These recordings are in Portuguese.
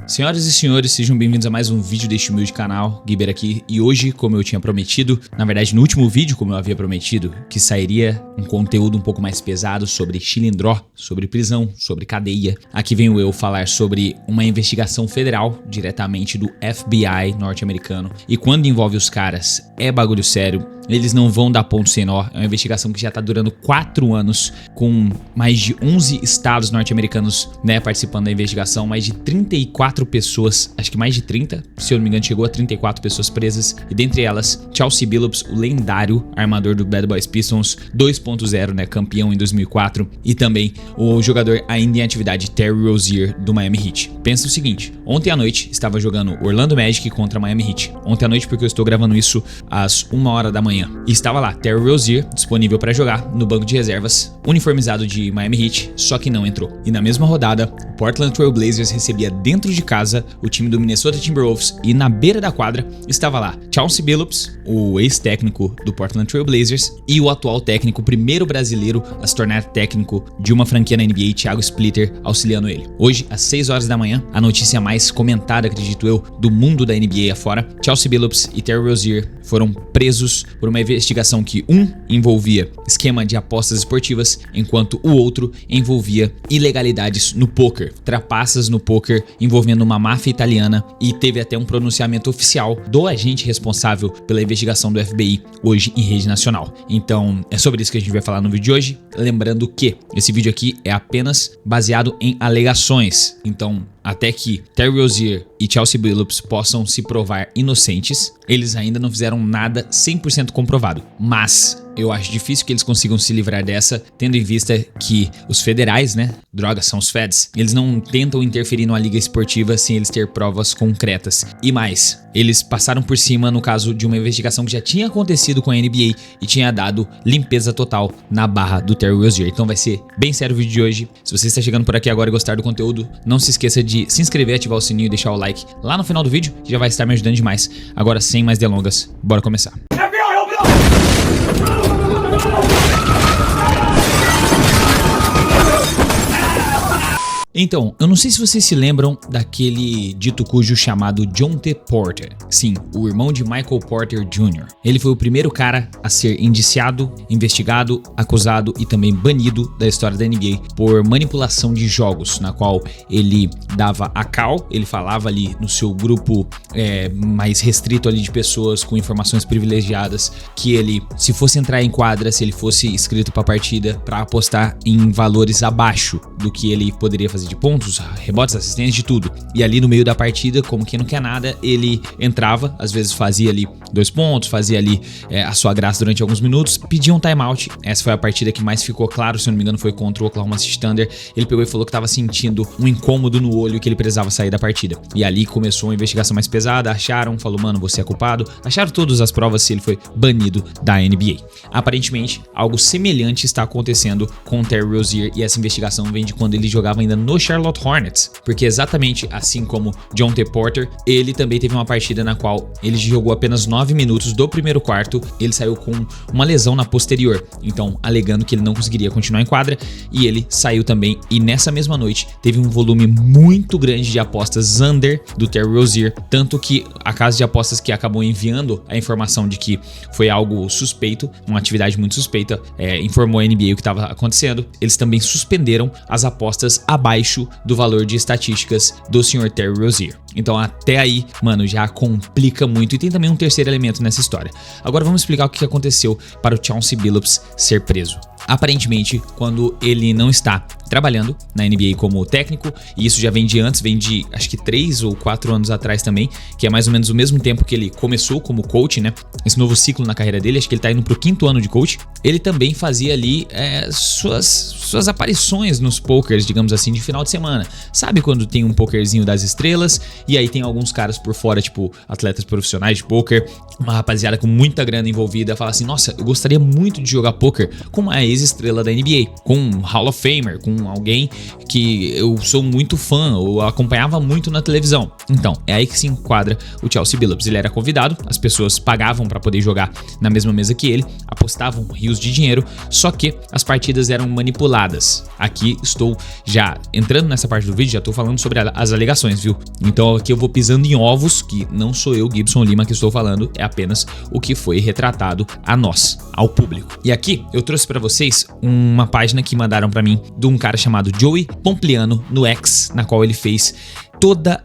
Senhoras e senhores, sejam bem-vindos a mais um vídeo deste humilde canal, Guiber aqui, e hoje, como eu tinha prometido, na verdade no último vídeo, como eu havia prometido, que sairia um conteúdo um pouco mais pesado sobre chilindró, sobre prisão, sobre cadeia. Aqui venho eu falar sobre uma investigação federal, diretamente do FBI norte-americano, e quando envolve os caras, é bagulho sério. Eles não vão dar ponto sem nó, é uma investigação que já tá durando 4 anos, com mais de 11 estados norte-americanos, né, participando da investigação, mais de 34 pessoas, acho que mais de 30, se eu não me engano chegou a 34 pessoas presas, e dentre elas, Chauncey Billups, o lendário armador do Bad Boys Pistons 2.0, né, campeão em 2004, e também o jogador ainda em atividade Terry Rozier do Miami Heat. Pensa o seguinte, ontem à noite estava jogando Orlando Magic contra Miami Heat, ontem à noite porque eu estou gravando isso às 1 hora da manhã. E estava lá Terry Rozier disponível para jogar no banco de reservas, uniformizado de Miami Heat, só que não entrou. E na mesma rodada, o Portland Trail Blazers recebia dentro de casa o time do Minnesota Timberwolves e na beira da quadra estava lá Chauncey Billups, o ex-técnico do Portland Trail Blazers, e o atual técnico, o primeiro brasileiro a se tornar técnico de uma franquia na NBA, Thiago Splitter, auxiliando ele. Hoje, às 6 horas da manhã, a notícia mais comentada, acredito eu, do mundo da NBA afora, Chauncey Billups e Terry Rozier foram presos por uma investigação que envolvia esquema de apostas esportivas, enquanto o outro envolvia ilegalidades no poker, trapaças no poker envolvendo uma máfia italiana, e teve até um pronunciamento oficial do agente responsável pela investigação do FBI hoje em rede nacional. Então é sobre isso que a gente vai falar no vídeo de hoje, lembrando que esse vídeo aqui é apenas baseado em alegações, então até que Terry Rozier e Chauncey Billups possam se provar inocentes, eles ainda não fizeram nada 100% comprovado, mas eu acho difícil que eles consigam se livrar dessa, tendo em vista que os federais, né, drogas são os feds, eles não tentam interferir numa liga esportiva sem eles ter provas concretas. E mais, eles passaram por cima no caso de uma investigação que já tinha acontecido com a NBA e tinha dado limpeza total na barra do Terry Rozier. Então vai ser bem sério o vídeo de hoje. Se você está chegando por aqui agora e gostar do conteúdo, não se esqueça de se inscrever, ativar o sininho e deixar o like lá no final do vídeo, que já vai estar me ajudando demais. Agora, sem mais delongas, bora começar. Então, eu não sei se vocês se lembram daquele dito cujo chamado John T. Porter. Sim, o irmão de Michael Porter Jr. Ele foi o primeiro cara a ser indiciado, investigado, acusado e também banido da história da NBA por manipulação de jogos, na qual ele dava a cal, ele falava ali no seu grupo mais restrito ali de pessoas com informações privilegiadas, que ele, se fosse entrar em quadra, se ele fosse inscrito para a partida, para apostar em valores abaixo do que ele poderia fazer de pontos, rebotes, assistências, de tudo. E ali no meio da partida, como quem não quer nada, ele entrava, às vezes fazia ali 2 pontos, fazia ali a sua graça durante alguns minutos, pedia um timeout. Essa foi a partida que mais ficou claro, se eu não me engano foi contra o Oklahoma City Thunder. Ele pegou e falou que estava sentindo um incômodo no olho e que ele precisava sair da partida. E ali começou uma investigação mais pesada, acharam, falou, mano, você é culpado. Acharam todas as provas se ele foi banido da NBA. Aparentemente, algo semelhante está acontecendo com o Terry Rozier, e essa investigação vem de quando ele jogava ainda no Charlotte Hornets, porque exatamente assim como John T. Porter, ele também teve uma partida na qual ele jogou apenas 9 minutos do primeiro quarto, ele saiu com uma lesão na posterior, então alegando que ele não conseguiria continuar em quadra, e ele saiu também. E nessa mesma noite teve um volume muito grande de apostas under do Terry Rozier, tanto que a casa de apostas que acabou enviando a informação de que foi algo suspeito, uma atividade muito suspeita, informou a NBA o que estava acontecendo, eles também suspenderam as apostas abaixo do valor de estatísticas do Sr. Terry Rozier. Então até aí, mano, já complica muito, e tem também um terceiro elemento nessa história. Agora vamos explicar o que aconteceu para o Chauncey Billups ser preso. Aparentemente, quando ele não está trabalhando na NBA como técnico, e isso já vem de antes, vem de acho que 3 ou 4 anos atrás também, que é mais ou menos o mesmo tempo que ele começou como coach, né? Esse novo ciclo na carreira dele, acho que ele tá indo pro 5º ano de coach. Ele também fazia ali suas aparições nos pokers, digamos assim, de final de semana. Sabe quando tem um pokerzinho das estrelas, e aí tem alguns caras por fora, tipo atletas profissionais de poker, uma rapaziada com muita grana envolvida, fala assim, nossa, eu gostaria muito de jogar poker, como é ex-estrela da NBA, com um Hall of Famer, com alguém que eu sou muito fã, ou acompanhava muito na televisão. Então, é aí que se enquadra o Chauncey Billups. Ele era convidado, as pessoas pagavam para poder jogar na mesma mesa que ele, apostavam rios de dinheiro, só que as partidas eram manipuladas. Aqui estou já entrando nessa parte do vídeo, já estou falando sobre as alegações, viu? Então aqui eu vou pisando em ovos, que não sou eu, Gibson Lima, que estou falando, é apenas o que foi retratado a nós, ao público. E aqui eu trouxe para vocês uma página que mandaram para mim de um cara chamado Joey Pompliano no X, na qual ele fez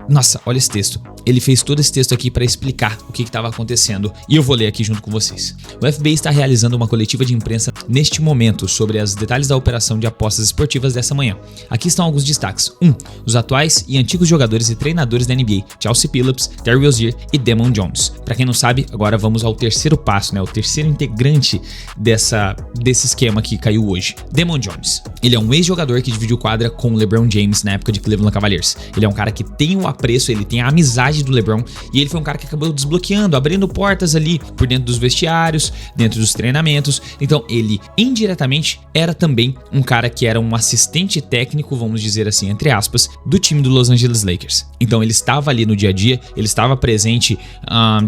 Nossa, olha esse texto. Ele fez todo esse texto aqui para explicar o que estava acontecendo e eu vou ler aqui junto com vocês. O FBI está realizando uma coletiva de imprensa neste momento sobre os detalhes da operação de apostas esportivas dessa manhã. Aqui estão alguns destaques. 1. Os atuais e antigos jogadores e treinadores da NBA, Chauncey Billups, Terry Rozier e Demond Jones. Para quem não sabe, agora vamos ao terceiro passo, né? O terceiro integrante desse esquema que caiu hoje. Demond Jones. Ele é um ex-jogador que dividiu quadra com o LeBron James na época de Cleveland Cavaliers. Ele é um cara que tem o apreço, ele tem a amizade do LeBron e ele foi um cara que acabou desbloqueando, abrindo portas ali por dentro dos vestiários, dentro dos treinamentos. Então ele indiretamente era também um cara que era um assistente técnico, vamos dizer assim, entre aspas, do time do Los Angeles Lakers. Então ele estava ali no dia a dia, ele estava presente,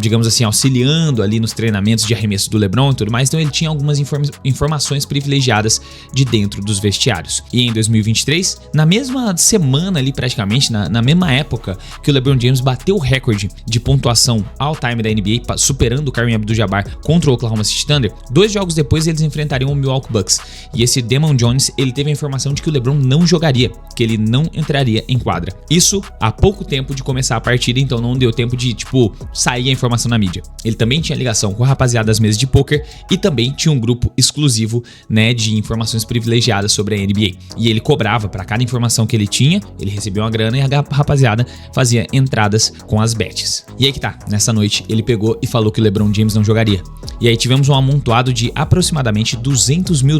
digamos assim, auxiliando ali nos treinamentos de arremesso do LeBron e tudo mais. Então ele tinha algumas informações privilegiadas de dentro dos vestiários. E em 2023, na mesma semana ali praticamente, na mesma época que o LeBron James bateu o recorde de pontuação all-time da NBA, superando o Kareem Abdul-Jabbar contra o Oklahoma City Thunder, 2 jogos depois eles enfrentariam o Milwaukee Bucks. E esse Demond Jones, ele teve a informação de que o LeBron não jogaria, que ele não entraria em quadra. Isso há pouco tempo de começar a partida, então não deu tempo de, sair a informação na mídia. Ele também tinha ligação com a rapaziada das mesas de poker e também tinha um grupo exclusivo, né, de informações privilegiadas sobre a NBA. E ele cobrava para cada informação que ele tinha, ele recebia uma grana e a rapaziada fazia entradas com as bets. E aí que tá, nessa noite ele pegou e falou que o LeBron James não jogaria. E aí tivemos um amontoado de aproximadamente $200 mil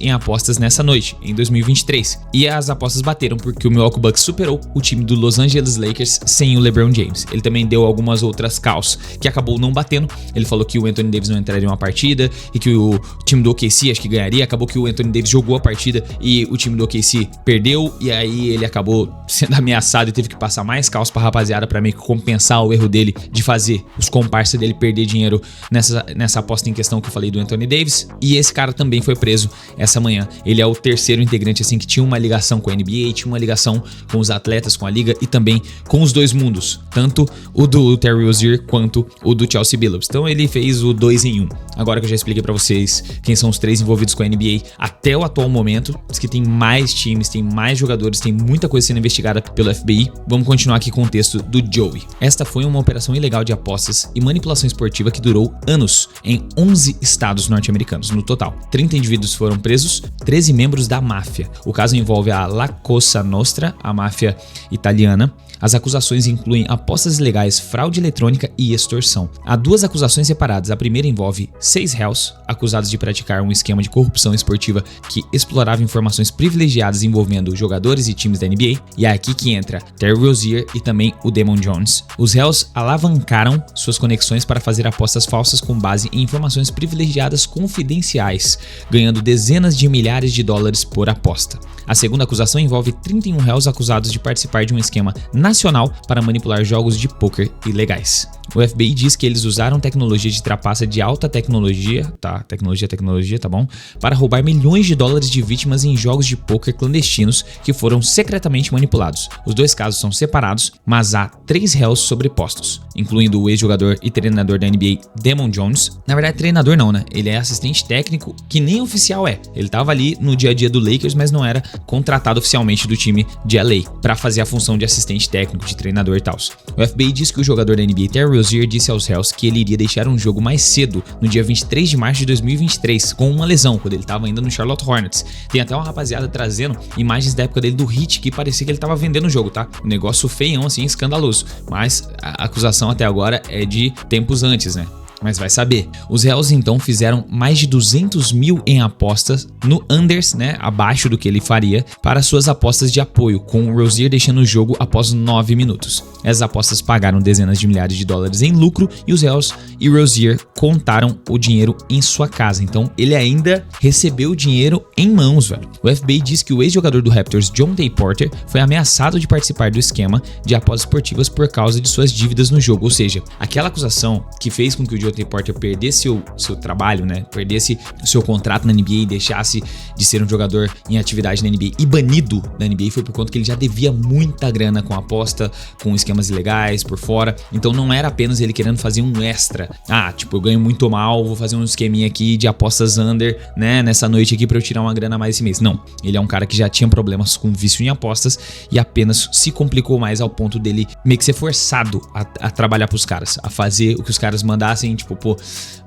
em apostas nessa noite, em 2023. E as apostas bateram porque o Milwaukee Bucks superou o time do Los Angeles Lakers sem o LeBron James. Ele também deu algumas outras calls que acabou não batendo. Ele falou que o Anthony Davis não entraria em uma partida e que o time do OKC acho que ganharia. Acabou que o Anthony Davis jogou a partida e o time do OKC perdeu, e aí ele acabou sendo ameaçado e teve que passar mais calls pra rapaziada pra meio que compensar o erro dele de fazer os comparsas dele perder dinheiro nessa aposta em questão que eu falei do Anthony Davis. E esse cara também foi preso essa manhã. Ele é o terceiro integrante assim que tinha uma ligação com a NBA, tinha uma ligação com os atletas, com a liga e também com os dois mundos, tanto o do Terry Rozier quanto o do Chauncey Billups. Então ele fez o 2 em 1. Agora que eu já expliquei pra vocês quem são os 3 envolvidos com a NBA até o atual momento, diz que tem mais times, tem mais jogadores, tem muita coisa sendo investigada pelo FBI. Vamos continuar aqui com o texto do Joey. Esta foi uma operação ilegal de apostas e manipulação esportiva que durou anos em 11 estados norte-americanos no total. 30 indivíduos foram presos, 13 membros da máfia. O caso envolve a La Cosa Nostra, a máfia italiana. As acusações incluem apostas ilegais, fraude eletrônica e extorsão. Há 2 acusações separadas. A primeira envolve 6 réus acusados de praticar um esquema de corrupção esportiva que explorava informações privilegiadas envolvendo jogadores e times da NBA. E é aqui que entra Terry Rozier e também o Demond Jones. Os réus alavancaram suas conexões para fazer apostas falsas com base em informações privilegiadas confidenciais, ganhando dezenas de milhares de dólares por aposta. A segunda acusação envolve 31 réus acusados de participar de um esquema nacional para manipular jogos de pôquer ilegais. O FBI diz que eles usaram tecnologia de trapaça de alta tecnologia, tá bom? Para roubar milhões de dólares de vítimas em jogos de pôquer clandestinos que foram secretamente manipulados. Os 2 casos são separados, mas há 3 réus sobrepostos, incluindo o ex-jogador e treinador da NBA Demond Jones. Na verdade, treinador não, né? Ele é assistente técnico, que nem oficial é. Ele tava ali no dia a dia do Lakers, mas não era contratado oficialmente do time de LA para fazer a função de assistente técnico, de treinador e tal. O FBI diz que o jogador da NBA Terry Rozier disse aos réus que ele iria deixar um jogo mais cedo, no dia 23 de março de 2023, com uma lesão, quando ele estava ainda no Charlotte Hornets. Tem até uma rapaziada trazendo imagens da época dele do Heat, que parecia que ele estava vendendo o jogo, tá? Um negócio feião, assim, escandaloso. Mas a acusação até agora é de tempos antes, né? Mas vai saber. Os réus então fizeram mais de 200 mil em apostas no unders, né, abaixo do que ele faria, para suas apostas de apoio, com o Rozier deixando o jogo após 9 minutos. Essas apostas pagaram dezenas de milhares de dólares em lucro e os Hells e Rozier contaram o dinheiro em sua casa. Então ele ainda recebeu o dinheiro em mãos, velho. O FBI diz que o ex-jogador do Raptors, John Tay Porter, foi ameaçado de participar do esquema de apostas esportivas por causa de suas dívidas no jogo. Ou seja, aquela acusação que fez com que o John Tay Porter perdesse o seu trabalho, né? Perdesse o seu contrato na NBA e deixasse de ser um jogador em atividade na NBA e banido da NBA foi por conta que ele já devia muita grana com aposta, com esquemas ilegais por fora. Então não era apenas ele querendo fazer um extra. Tipo, eu ganho muito mal, vou fazer um esqueminha aqui de apostas under, né? Nessa noite aqui pra eu tirar uma grana a mais esse mês. Não, ele é um cara que já tinha problemas com vício em apostas e apenas se complicou mais ao ponto dele meio que ser forçado a trabalhar pros caras, a fazer o que os caras mandassem, tipo, pô,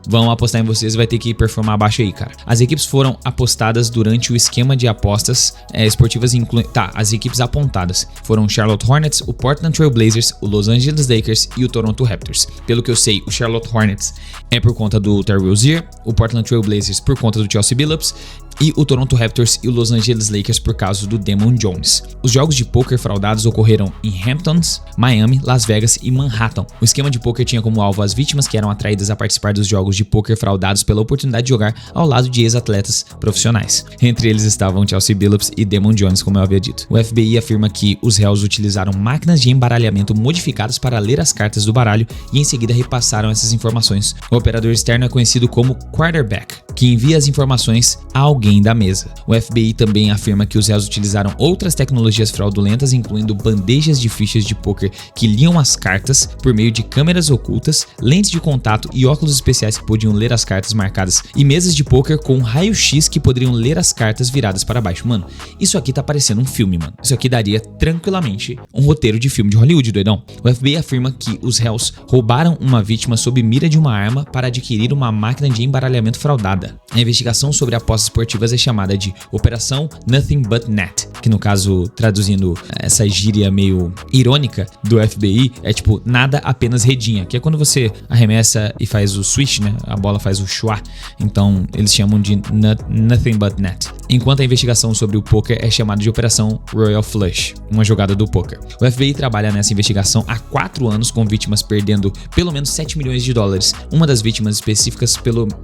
vão apostar em vocês, vai ter que performar abaixo aí, cara. As equipes foram apostadas durante o esquema de apostas esportivas as equipes apontadas foram o Charlotte Hornets, o Portland Trail Blazers, o Los Angeles Lakers e o Toronto Raptors. Pelo que eu sei, o Charlotte Hornets é por conta do Terry Rozier, o Portland Trail Blazers por conta do Chauncey Billups e o Toronto Raptors e o Los Angeles Lakers por causa do Damon Jones. Os jogos de pôquer fraudados ocorreram em Hamptons, Miami, Las Vegas e Manhattan. O esquema de pôquer tinha como alvo as vítimas que eram atraídas a participar dos jogos de pôquer fraudados pela oportunidade de jogar ao lado de ex-atletas profissionais. Entre eles estavam Chauncey Billups e Damon Jones, como eu havia dito. O FBI afirma que os réus utilizaram máquinas de embaralhamento modificadas para ler as cartas do baralho e em seguida repassaram essas informações. O operador externo é conhecido como quarterback, que envia as informações a alguém da mesa. O FBI também afirma que os réus utilizaram outras tecnologias fraudulentas, incluindo bandejas de fichas de pôquer que liam as cartas por meio de câmeras ocultas, lentes de contato e óculos especiais que podiam ler as cartas marcadas e mesas de pôquer com raio-x que poderiam ler as cartas viradas para baixo. Mano, isso aqui tá parecendo um filme, mano. Isso aqui daria tranquilamente um roteiro de filme de Hollywood, doidão. O FBI afirma que os réus roubaram uma vítima sob mira de uma arma para adquirir uma máquina de embaralhamento fraudada. A investigação sobre apostas esportivas é chamada de Operação Nothing But Net, que no caso, traduzindo essa gíria meio irônica do FBI, é tipo nada apenas redinha, que é quando você arremessa e faz o switch, né? A bola faz o chua. Então eles chamam de Nothing But Net. Enquanto a investigação sobre o poker é chamada de Operação Royal Flush, uma jogada do poker. O FBI trabalha nessa investigação há 4 anos com vítimas perdendo pelo menos 7 milhões de dólares. Uma das vítimas específicas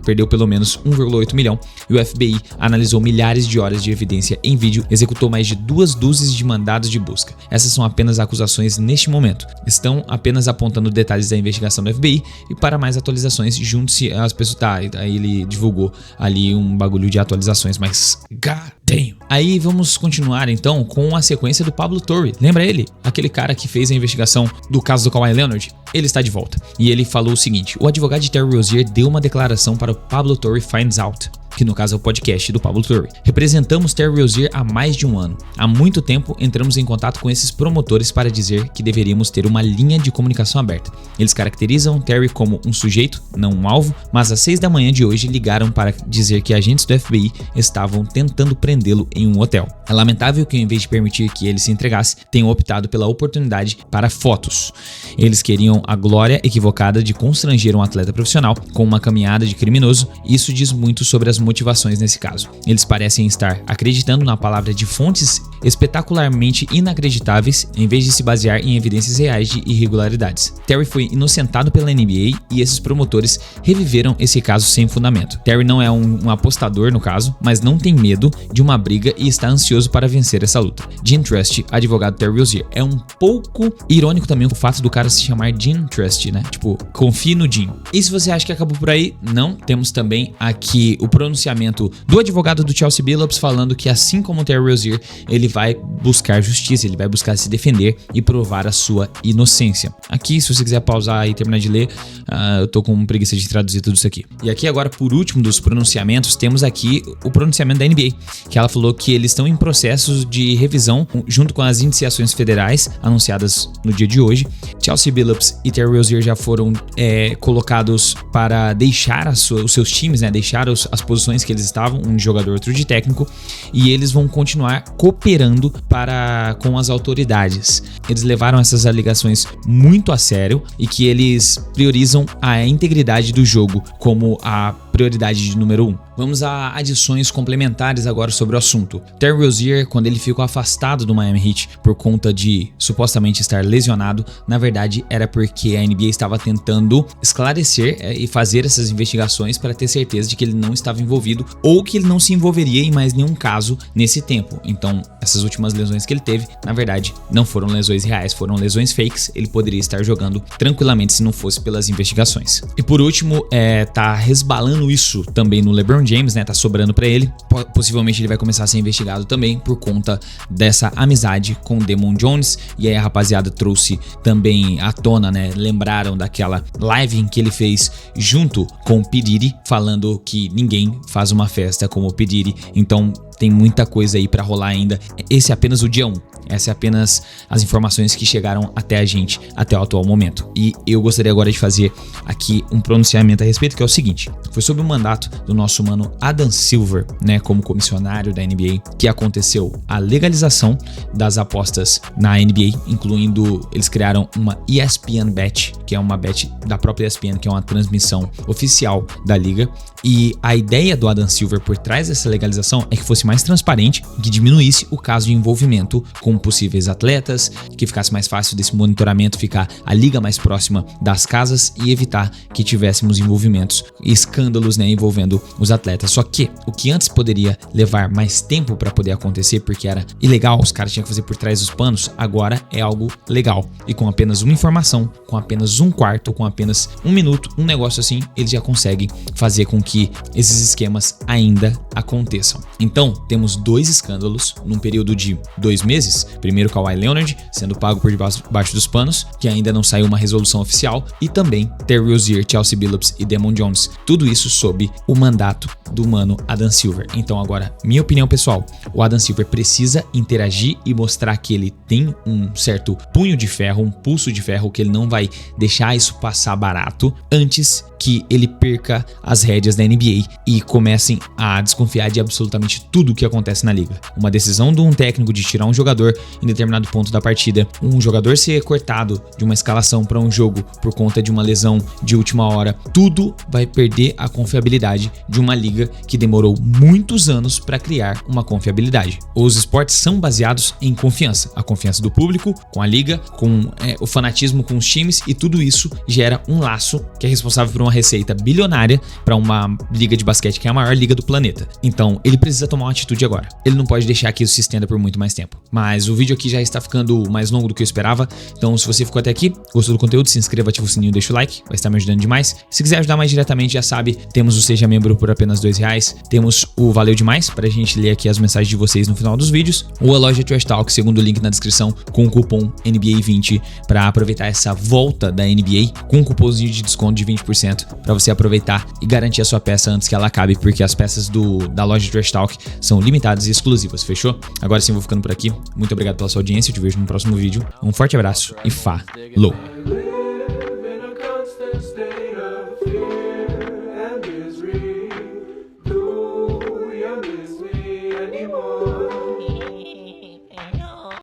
perdeu pelo menos 1,8 milhão e o FBI analisou milhares de horas de evidência em vídeo, executou mais de 2 dúzias de mandados de busca. Essas são apenas acusações neste momento. Estão apenas apontando detalhes da investigação do FBI e para mais atualizações, junte-se às pessoas. Aí ele divulgou ali um bagulho de atualizações, mas god damn. Aí vamos continuar então com a sequência do Pablo Torre. Lembra ele? Aquele cara que fez a investigação do caso do Kawhi Leonard? Ele está de volta. E ele falou o seguinte: o advogado de Terry Rozier deu uma declaração para o Pablo Torre Finds Out, que no caso é o podcast do Pablo Torre. Representamos Terry Rozier há mais de 1 ano. Há muito tempo entramos em contato com esses promotores para dizer que deveríamos ter uma linha de comunicação aberta. Eles caracterizam Terry como um sujeito, não um alvo, mas às 6 da manhã de hoje ligaram para dizer que agentes do FBI estavam tentando prendê-lo em um hotel. É lamentável que, em vez de permitir que ele se entregasse, tenham optado pela oportunidade para fotos. Eles queriam a glória equivocada de constranger um atleta profissional com uma caminhada de criminoso. Isso diz muito sobre as motivações nesse caso. Eles parecem estar acreditando na palavra de fontes espetacularmente inacreditáveis em vez de se basear em evidências reais de irregularidades. Terry foi inocentado pela NBA e esses promotores reviveram esse caso sem fundamento. Terry não é um apostador no caso, mas não tem medo de uma briga e está ansioso para vencer essa luta. Gene Trust, advogado Terry Rozier, é um pouco irônico também o fato do cara se chamar Gene Trust, né? Tipo, confie no Gene. E se você acha que acabou por aí, não. Temos também aqui o pronunciamento do advogado do Chauncey Billups falando que, assim como o Terry Rozier, ele vai buscar justiça, ele vai buscar se defender e provar a sua inocência. Aqui, se você quiser pausar e terminar de ler, eu tô com preguiça de traduzir tudo isso aqui. E aqui agora, por último dos pronunciamentos, temos aqui o pronunciamento da NBA, que ela falou que eles estão em processos de revisão junto com as indiciações federais anunciadas no dia de hoje. Chauncey Billups e Terry Rozier já foram colocados para deixar os seus times, né, deixar as posições que eles estavam, um de jogador, outro de técnico, e eles vão continuar cooperando com as autoridades. Eles levaram essas alegações muito a sério e que eles priorizam a integridade do jogo como a prioridade de número 1. Vamos a adições complementares agora sobre o assunto. Terry Rozier, quando ele ficou afastado do Miami Heat por conta de supostamente estar lesionado, na verdade era porque a NBA estava tentando esclarecer e fazer essas investigações para ter certeza de que ele não estava envolvido ou que ele não se envolveria em mais nenhum caso nesse tempo. Então, essas últimas lesões que ele teve, na verdade, não foram lesões reais, foram lesões fakes. Ele poderia estar jogando tranquilamente se não fosse pelas investigações. E por último, tá resbalando isso também no LeBron James, né? Tá sobrando para ele. Possivelmente ele vai começar a ser investigado também por conta dessa amizade com Damon Jones. E aí a rapaziada trouxe também à tona, né? Lembraram daquela live em que ele fez junto com o P. Diddy, falando que ninguém faz uma festa como o P. Diddy. Então tem muita coisa aí pra rolar ainda. Esse é apenas o dia 1. Essa é apenas as informações que chegaram até a gente, até o atual momento. E eu gostaria agora de fazer aqui um pronunciamento a respeito, que é o seguinte. Foi sob o mandato do nosso mano Adam Silver, né, como comissionário da NBA, que aconteceu a legalização das apostas na NBA, incluindo, eles criaram uma ESPN Bet, que é uma bet da própria ESPN, que é uma transmissão oficial da liga. E a ideia do Adam Silver por trás dessa legalização é que fosse mais transparente, que diminuísse o caso de envolvimento com possíveis atletas, que ficasse mais fácil desse monitoramento, ficar a liga mais próxima das casas e evitar que tivéssemos envolvimentos e escândalos, né, envolvendo os atletas. Só que o que antes poderia levar mais tempo para poder acontecer, porque era ilegal, os caras tinham que fazer por trás dos panos, agora é algo legal. E com apenas uma informação, com apenas um quarto, com apenas um minuto, um negócio assim, eles já conseguem fazer com que esses esquemas ainda aconteçam. Então, temos 2 escândalos num período de 2 meses. Primeiro, Kawhi Leonard sendo pago por debaixo dos panos, que ainda não saiu uma resolução oficial, e também Terry Rozier, Chauncey Billups e Damon Jones. Tudo isso sob o mandato do mano Adam Silver. Então agora, minha opinião pessoal, o Adam Silver precisa interagir e mostrar que ele tem um certo punho de ferro, um pulso de ferro, que ele não vai deixar isso passar barato antes que ele perca as rédeas da NBA e comecem a desconfiar de absolutamente tudo o que acontece na liga. Uma decisão de um técnico de tirar um jogador em determinado ponto da partida, um jogador ser cortado de uma escalação para um jogo por conta de uma lesão de última hora, tudo vai perder a confiabilidade de uma liga que demorou muitos anos para criar uma confiabilidade. Os esportes são baseados em confiança, a confiança do público com a liga, com o fanatismo com os times, e tudo isso gera um laço que é responsável por uma receita bilionária para uma liga de basquete que é a maior liga do planeta. Então, ele precisa tomar uma atitude agora. Ele não pode deixar que isso se estenda por muito mais tempo. Mas o vídeo aqui já está ficando mais longo do que eu esperava. Então, se você ficou até aqui, gostou do conteúdo, se inscreva, ativa o sininho, deixa o like, vai estar me ajudando demais. Se quiser ajudar mais diretamente, já sabe, temos o Seja Membro por apenas R$2. Temos o Valeu Demais, pra gente ler aqui as mensagens de vocês no final dos vídeos. Ou a loja Trash Talk, segundo o link na descrição, com o cupom NBA20 para aproveitar essa volta da NBA com um cupomzinho de desconto de 20%. Para você aproveitar e garantir a sua peça antes que ela acabe, porque as peças da loja Trash Talk são limitadas e exclusivas, fechou? Agora sim, eu vou ficando por aqui. Muito obrigado pela sua audiência, eu te vejo no próximo vídeo. Um forte abraço e falou!